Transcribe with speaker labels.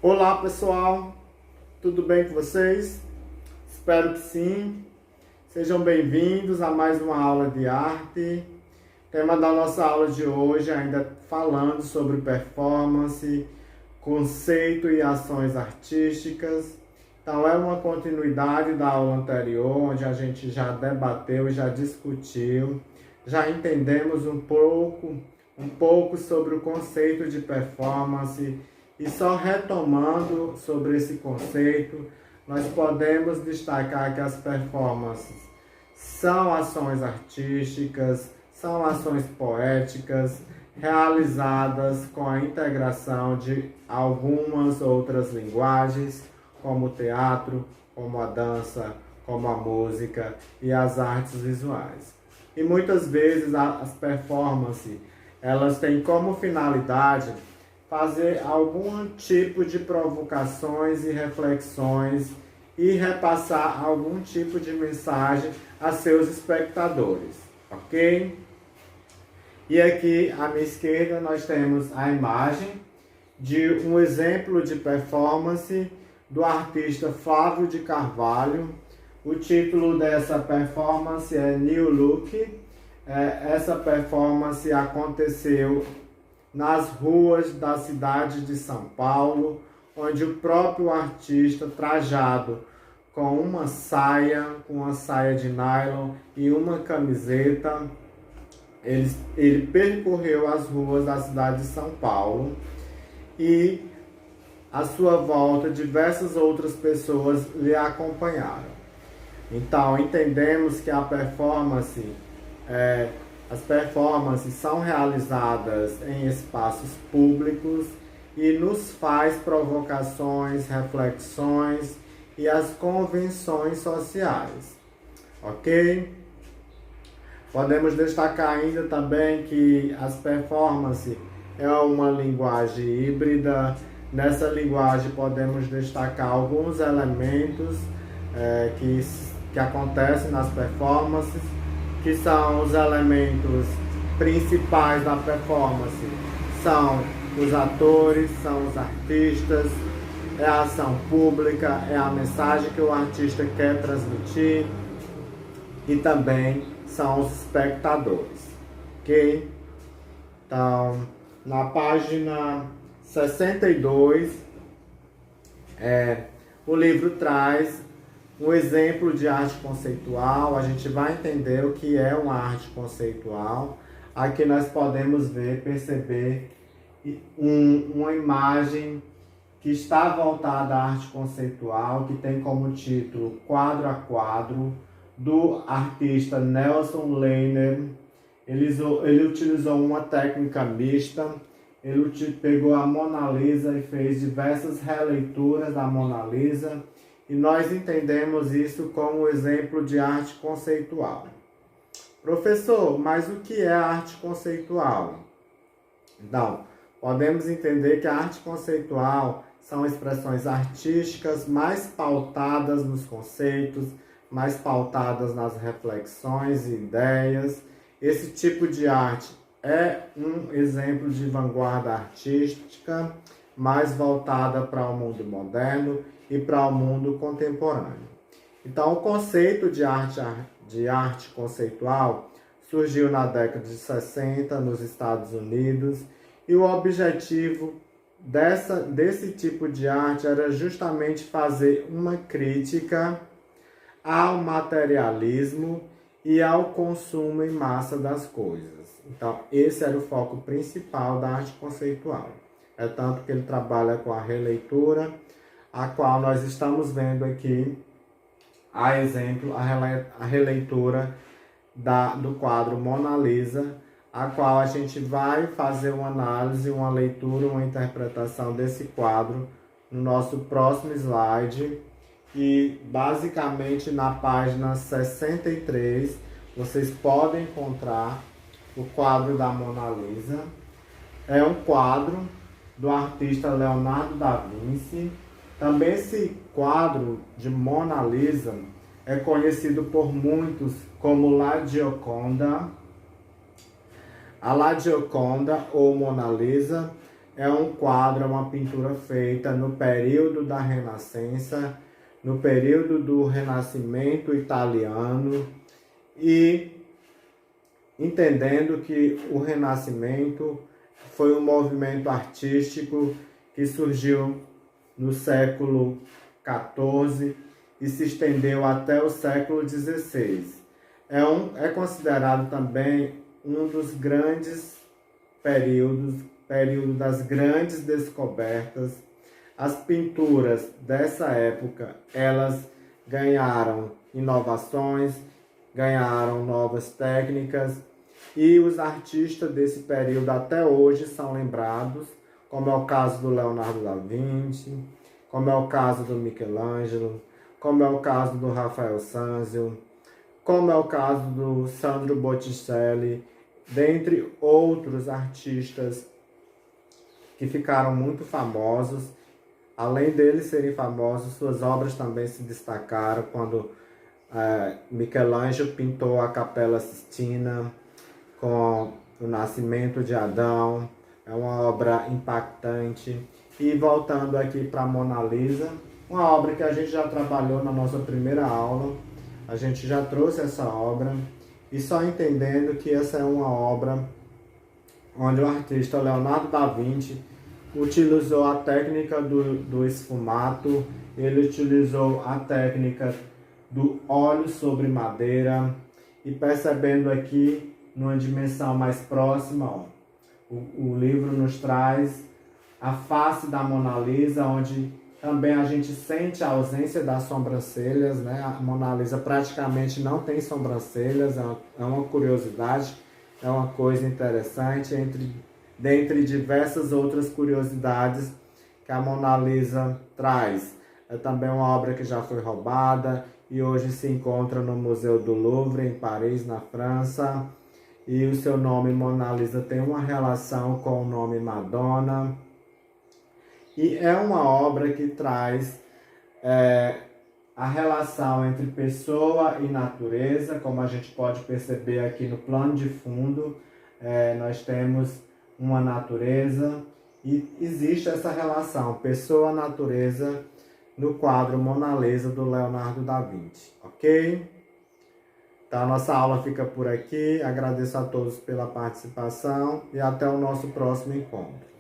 Speaker 1: Olá pessoal, tudo bem com vocês? Espero que sim. Sejam bem-vindos a mais uma aula de arte. Tema da nossa aula de hoje ainda falando sobre performance, conceito e ações artísticas. Então é uma continuidade da aula anterior, onde a gente já debateu, já discutiu, já entendemos um pouco sobre o conceito de performance. E só retomando sobre esse conceito, nós podemos destacar que as performances são ações artísticas, são ações poéticas, realizadas com a integração de algumas outras linguagens, como o teatro, como a dança, como a música e as artes visuais. E muitas vezes as performances, elas têm como finalidade fazer algum tipo de provocações e reflexões e repassar algum tipo de mensagem a seus espectadores, ok? E aqui à minha esquerda nós temos a imagem de um exemplo de performance do artista Flávio de Carvalho. O título dessa performance é New Look. Essa performance aconteceu nas ruas da cidade de São Paulo, onde o próprio artista, trajado com uma saia de nylon e uma camiseta, ele percorreu as ruas da cidade de São Paulo e à sua volta diversas outras pessoas lhe acompanharam. Então entendemos que as performances são realizadas em espaços públicos e nos faz provocações, reflexões e as convenções sociais, ok? Podemos destacar ainda também que as performances é uma linguagem híbrida. Nessa linguagem podemos destacar alguns elementos que acontecem nas performances, que são os elementos principais da performance, são os atores, são os artistas, é a ação pública, é a mensagem que o artista quer transmitir e também são os espectadores, ok? Então, na página 62, o livro traz um exemplo de arte conceitual. A gente vai entender o que é uma arte conceitual. Aqui nós podemos perceber uma imagem que está voltada à arte conceitual, que tem como título Quadro a Quadro, do artista Nelson Lehner. Ele utilizou uma técnica mista. Ele pegou a Mona Lisa e fez diversas releituras da Mona Lisa. E nós entendemos isso como exemplo de arte conceitual. Professor, mas o que é arte conceitual? Então, podemos entender que a arte conceitual são expressões artísticas mais pautadas nos conceitos, mais pautadas nas reflexões e ideias. Esse tipo de arte é um exemplo de vanguarda artística mais voltada para o mundo moderno e para o mundo contemporâneo. Então, o conceito de arte conceitual surgiu na década de 60 nos Estados Unidos, e o objetivo desse tipo de arte era justamente fazer uma crítica ao materialismo e ao consumo em massa das coisas. Então, esse era o foco principal da arte conceitual. É tanto que ele trabalha com a releitura, a qual nós estamos vendo aqui, a exemplo, a releitura do quadro Mona Lisa, a qual a gente vai fazer uma análise, uma leitura, uma interpretação desse quadro no nosso próximo slide. E basicamente na página 63 vocês podem encontrar o quadro da Mona Lisa. É um quadro do artista Leonardo da Vinci. Também esse quadro de Mona Lisa é conhecido por muitos como La Gioconda. A La Gioconda ou Mona Lisa é um quadro, é uma pintura feita no período da Renascença, no período do Renascimento italiano, e entendendo que o Renascimento foi um movimento artístico que surgiu no século XIV e se estendeu até o século XVI. É considerado também um dos grandes período das grandes descobertas. As pinturas dessa época, elas ganharam inovações, ganharam novas técnicas, e os artistas desse período até hoje são lembrados, como é o caso do Leonardo da Vinci, como é o caso do Michelangelo, como é o caso do Rafael Sanzio, como é o caso do Sandro Botticelli, dentre outros artistas que ficaram muito famosos. Além deles serem famosos, suas obras também se destacaram quando Michelangelo pintou a Capela Sistina com o nascimento de Adão. É uma obra impactante. E voltando aqui para a Mona Lisa, uma obra que a gente já trabalhou na nossa primeira aula, a gente já trouxe essa obra, e só entendendo que essa é uma obra onde o artista Leonardo da Vinci utilizou a técnica do esfumato, ele utilizou a técnica do óleo sobre madeira, e percebendo aqui, numa dimensão mais próxima, ó, o livro nos traz a face da Mona Lisa, onde também a gente sente a ausência das sobrancelhas, né? A Mona Lisa praticamente não tem sobrancelhas, é uma curiosidade, é uma coisa interessante, dentre diversas outras curiosidades que a Mona Lisa traz. É também uma obra que já foi roubada e hoje se encontra no Museu do Louvre, em Paris, na França. E o seu nome Mona Lisa tem uma relação com o nome Madonna. E é uma obra que traz a relação entre pessoa e natureza, como a gente pode perceber aqui no plano de fundo. Nós temos uma natureza e existe essa relação pessoa-natureza no quadro Mona Lisa do Leonardo da Vinci, ok? Então a nossa aula fica por aqui, agradeço a todos pela participação e até o nosso próximo encontro.